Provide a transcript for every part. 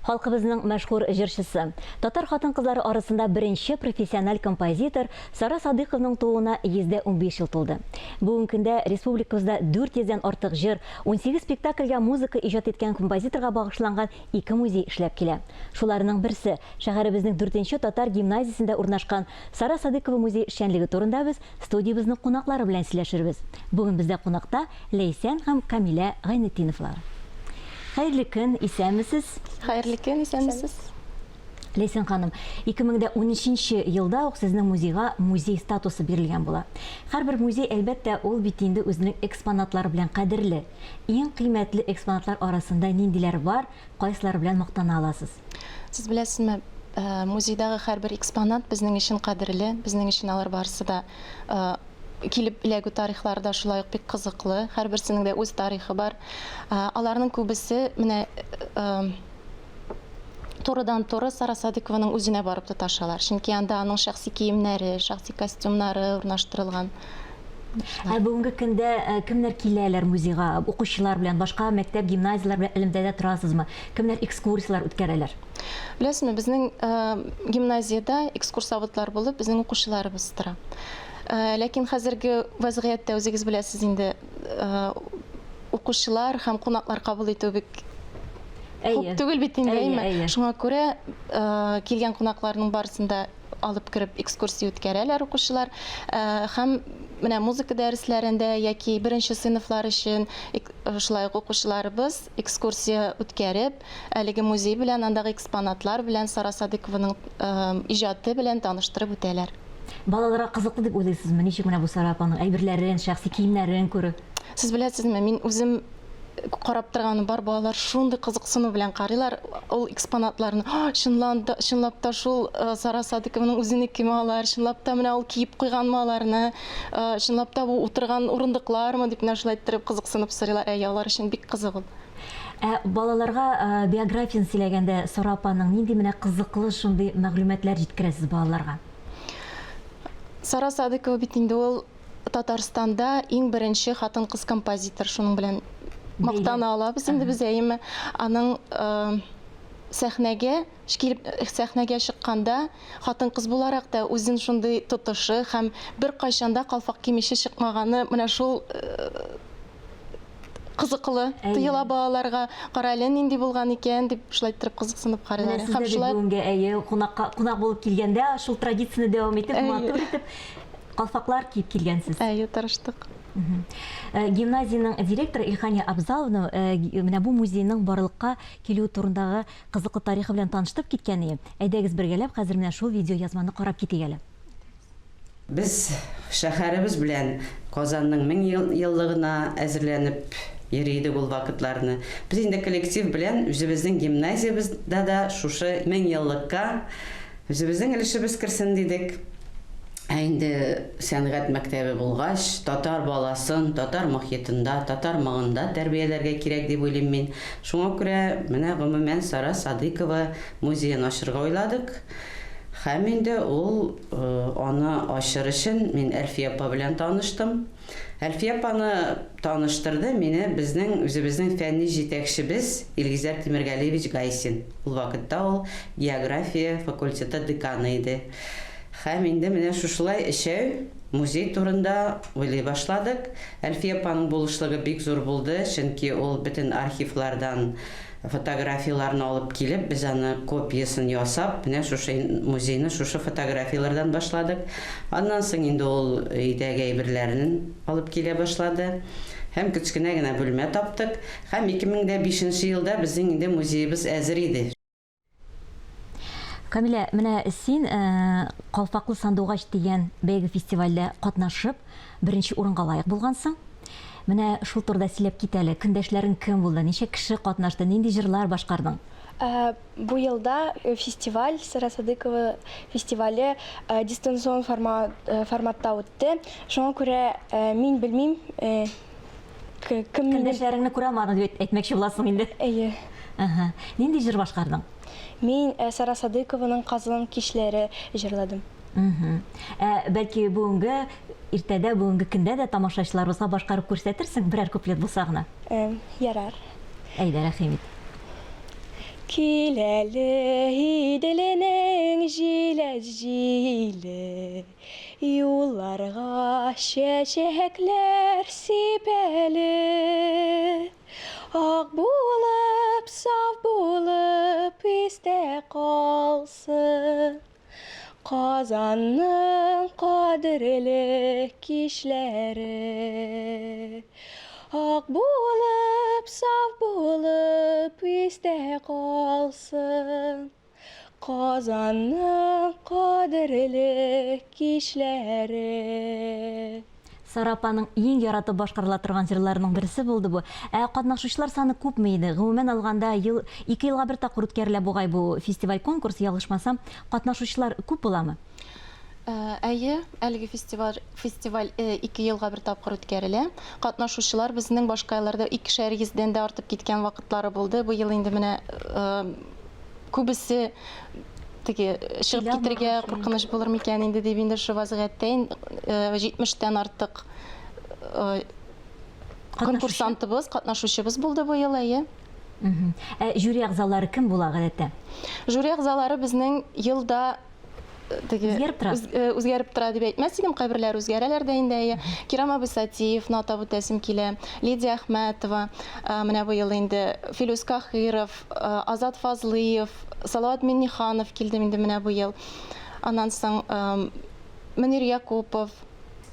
Халкыбызның мәшһүр җырчысы. Татар хатын-кызлары арасында беренче профессиональ композитор Сара Садыйковның тууына 115 ел тулды. Бүгенге көндә республикабызда 400-дән артык җыр, 18 спектакльгә музыка иҗат иткән композиторга багышланган 2 музей эшләп килә. Шуларның берсе шәһәребезнең 4-нче татар гимназиясендә урнашкан Сара Садыкова музей эшчәнлеге турында без студиябызның кунаклары белән сөйләшербез. Бүген бездә кунакта Ләйсән һәм Камилә Гайнетдиновлар. Хәерле көн, исәнмесез? Хәерле көн, исәнмесез? Ләйсән ханым, 2013 елда ук сезнең музейга музей статусы бирелгән була. Һәрбер музей әлбәттә ул бит инде үзенең экспонатлары белән кадерле. Иң кыйммәтле экспонатлар арасында ниндиләр бар, кайсылары белән мактана аласыз? Сез беләсезме, музейдагы һәрбер экспонат безнең өчен кадерле, безнең өчен алар барысы да килеп эләгү тарихларда шулай ук бик кызыклы, һәрберсенең дә үз тарихы бар. Аларның күбесе менә турыдан-туры Сара Садыкованың үзенә барып тоташалар. Чөнки анда аның шәхси киемнәре, шәхси костюмнары урнаштырылган. Бүгенге көндә кемнәр киләләр музейга? Укучылар белән, башка мәктәп, гимназиялар белән элемтәдә торасызмы? Кемнәр экскурсиялар үткәрәләр? Беләсезме, безнең гимназиядә экскурсоводлар булып, безнең укучыларыбыз тора. Ләкин хәзерге вазгыятьтә үзегез беләсез инде, укучылар һәм кунаклар кабул итү бик күп түгел бит инде. Шуңа күрә килгән кунакларның барысында алып кирип экскурсия үткәрәләр укучылар. Һәм менә музыка дәресләрендә яки беренче сыйныфлар өчен шулай укучыларыбыз экскурсия үткәреп, әлеге музей белән, андагы экспонатлар белән, Сара Садыкованың иҗаты белән таныштырып үтәләр. Балаларга кызыклы дип уйлыйсызмы? Ничек менә бу Сара апаның әйберләрен, шәхси киемнәрен күрү? Сез беләсезме, мин үзем карап торганы бар, балалар шундый кызыксыну белән карыйлар ул экспонатларны. Чынлап та шул Сара Садыкованың үзенекеме алар, чынлап та менә ул киеп куйганмы аларны, чынлап та бу утырган урындыклармы дип шулай иттереп кызыксынып сорыйлар. Алар өчен бик кызык ул. Балаларга биографиясын сөйләгәндә Сара апаның нинди менә кызыклы шундый мәгълүматлар җиткерәсез балаларга? Сара Садыкова бит инде ул Татарстанда иң беренче хатын-кыз композитор, шуның белән мактана алабыз инде без әйеме. Аның сәхнәгә чыкканда хатын-кыз буларак та үзен шундый тотышы һәм бер кайчанда калфак кимеше чыкмаганы менә шул кызыклы тыела балаларга. Кара әле нинди булган икән дип шулай итеп кызыксынып карыйлар. Һәм шулай бүгенгә кунак булып килгәндә шул традицияне дәвам итеп, матур итеп калфаклар киеп килгәнсез. Тырыштык. Гимназияның директоры Илхания Абзаловна менә бу музейның барлыкка килү турындагы кызыклы тарихы белән таныштырып киткән. Әйдәгез бергәләп хәзер менә шул видео язманы карап китик әле. Без шәһәребез белән Казанның 1000 еллыгына әзерләнеп йөридек ул вакытларны. Без инде коллектив белән үзебезнең гимназиябызда да шушы 1000 еллыкка үзебезнең өлешебез керсен дидек. Инде сәнгать мәктәбе булгач, татар баласын татар мохитында, татар магында тәрбияләргә кирәк дип уйлыйм мин. Шуңа күрә менә гомумән Сара Садыкова музейын ачырга уйладык. Һәм инде ул аны ачыр өчен мин Әлфия апа белән таныштым. Әлфия апаны таныштырды мине безнең үзебезнең фәнни җитәкчебез Илгизәр Тимергәлиевич Гайсин. Ул вакытта ул география факультеты деканы иде. Һәм инде менә шушылай эчәү музей турында уйлый башладык. Әлфия апаның булышлыгы бик зур булды, чөнки ул бөтен архивлардан фотографияларны алып килеп, без аны копиясын ясап, менә шушы музейны шушы фотографиялардан башладык. Аннан соң инде ул өйдәге әйберләрен алып килә башлады. Һәм кечкенә генә бүлмә таптык. Һәм 2005 елда безнең инде музейыбыз әзер иде. Камилә, менә син Калфаклы сандугач дигән бәйге фестивальдә катнашып, беренче урынга лаек булгансың. Менә шул турыда сөйләп кит әле. Көндәшләрең кем булды? Ничә кеше катнашты? Нинди җырлар башкардың? Бу елда фестиваль, Сара Садыкова фестивале дистанцион форматта үтте. Шуңа күрә мин белмим, Көндәшләреңне күрә алмадың дип әйтмәкче буласың инде. Әйе. Нинди җыр башкардың? Мин Сара Садыкованың Казан кичләре җырладым. Бәлки бүгенге иртәдә, бүгенге көндә дә тамашачыларыбызга башкарып күрсәтерсең, берәр куплет булса гына. Ярар. Әйдә, рәхим ит. Киләле иделенең җиле, юлларга чәчәкләр сибәле. Ак булып, саф булып истә калсын Казанның кадерле кичләре. Ак булып, саф булып истә калсын Казанның кадерле кичләре. Сара апаның ең яратып башкарыла торган җырларының берсе булды бу. Катнашучылар саны күпме иде? Гомумән алганда 2 елга бер тапкыр үткәрелә бугай бу фестиваль-конкурс, ялгышмасам, катнашучылар күп буламы? Әйе, әлеге фестиваль 2 елга бер тапкыр үткәрелә. Катнашучылар безнең башка елларда 200-дән дә артып киткән вакытлары булды. Бу ел инде менә күбесе чыгып китергә куркыныч булыр микән инде дип инде шу вазгыятьтә 70-тән артык конкурсантыбыз, катнашучыбыз булды бу ел. Жюри әгъзалары кем була гадәттә? Жюри әгъзалары безнең елда үзгәреп тора дип әйтмәс идем, кайберләр үзгәрәләр дә инде. Кирам Абысатиев, Ната Бутәсим килә, Лидия Әхмәтова, менә бу ел инде Филүс Кахиров, Азат Фазлыев, Салават Минниханов килде инде менә бу ел. Аннан соң Мөнир Якупов,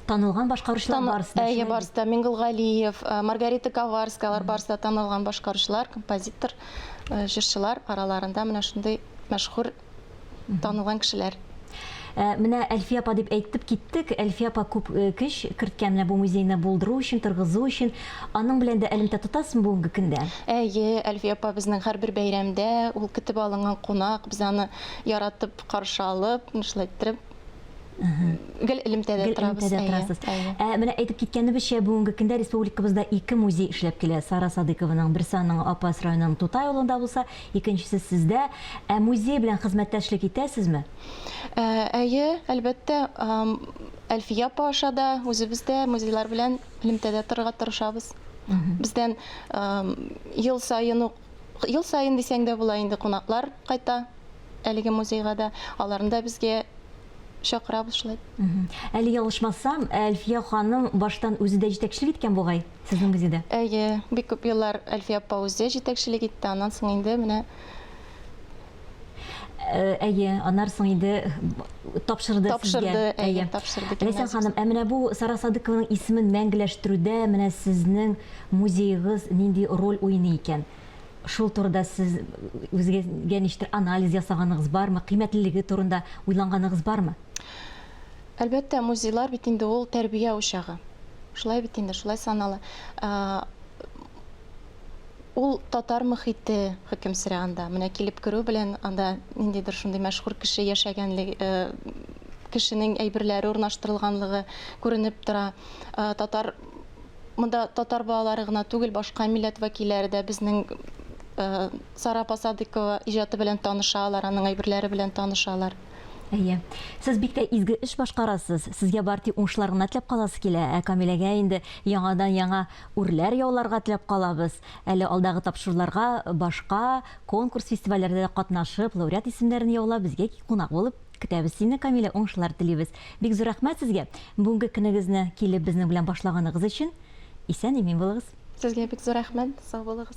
танылган башкаручылар барысы да. Әйе, барысы да. Мингул Галиев, Маргарита Коварскалар барысы да танылган башкаручылар, композитор, җырчылар араларында менә шундый мәшһүр танылган кешеләр. Менә Әлфия апа дип әйтеп киттек. Әлфия апа күп көч керткән менә бу музейны булдыру өчен, торгызу өчен. Аның белән дә элемтә тотасың бүгенге көндә? Әйе, Әлфия апа безнең һәрбер бәйрәмдә ул көтеп алынган кунак, без аны яратып каршы алып, шулай итеп гел элемтәдә торабыз. Менә әйтеп киткәнебезчә, бүгенге көндә республикабызда 2 музей эшләп килә. Сара Садыкованың берсе аның Апас районының Тутай авылында булса, икенчесе сездә. Музей белән хезмәттәшлек итәсезме? Әйе, әлбәттә, Әлфия апа аша да үзебез дә музейлар белән элемтәдә торырга тырышабыз. Бездән ел сайын дисәң дә була инде кунаклар кайта әлеге музейга да. Аларны да безгә чакырабыз шулай. Әле ялгышмасам, Әлфия ханым баштан үзе дә җитәкчелек иткән бугай сезнең музейда. Әйе, бик күп еллар Әлфия апа үзе җитәкчелек итте, аннан соң инде менә аннан соң инде тапшырды сезгә. Тапшырды. Ләйсән ханым, менә бу Сара Садыкованың исемен мәңгеләштерүдә менә сезнең музейыгыз нинди роль уйный икән? Шул турыда сез үзегезгә ничектер анализ ясаганыгыз бармы? Кыйммәтлелеге турында уйлаганыгыз бармы? Әлбәттә, музейлар бит инде ул тәрбия учагы. Шулай бит инде, шулай санала. Ул татар мөхите хөкем сөрә анда. Менә килеп керү белән анда ниндидер шундый мәшһүр кеше яшәгәнлеге, кешенең әйберләре урнаштырылганлыгы күренеп тора. Монда татар балалары гына түгел, башка милләт вәкилләре дә безнең Сара апа Садыкова иҗаты белән танышалар, аның әйберләре белән танышалар. Әйе. Сез бик тә изге эш башкарасыз. Сезгә барти уңышлар гына теләп каласы килә. Камиләгә инде яңадан-яңа үрләр яуларга теләп калабыз. Әле алдагы тапшыруларга башка конкурс фестивальләрдә катнашып, лауреат исемнәрен яулап, безгә кунак булып көтәбез сине, Камилә, уңышлар телибез. Бик зур рәхмәт сезгә. Бүгенге көнегезне килеп безнең белән башлаганыгыз өчен. Исән-имин булыгыз. Сезгә бик зур рәхмәт. Сау булыгыз.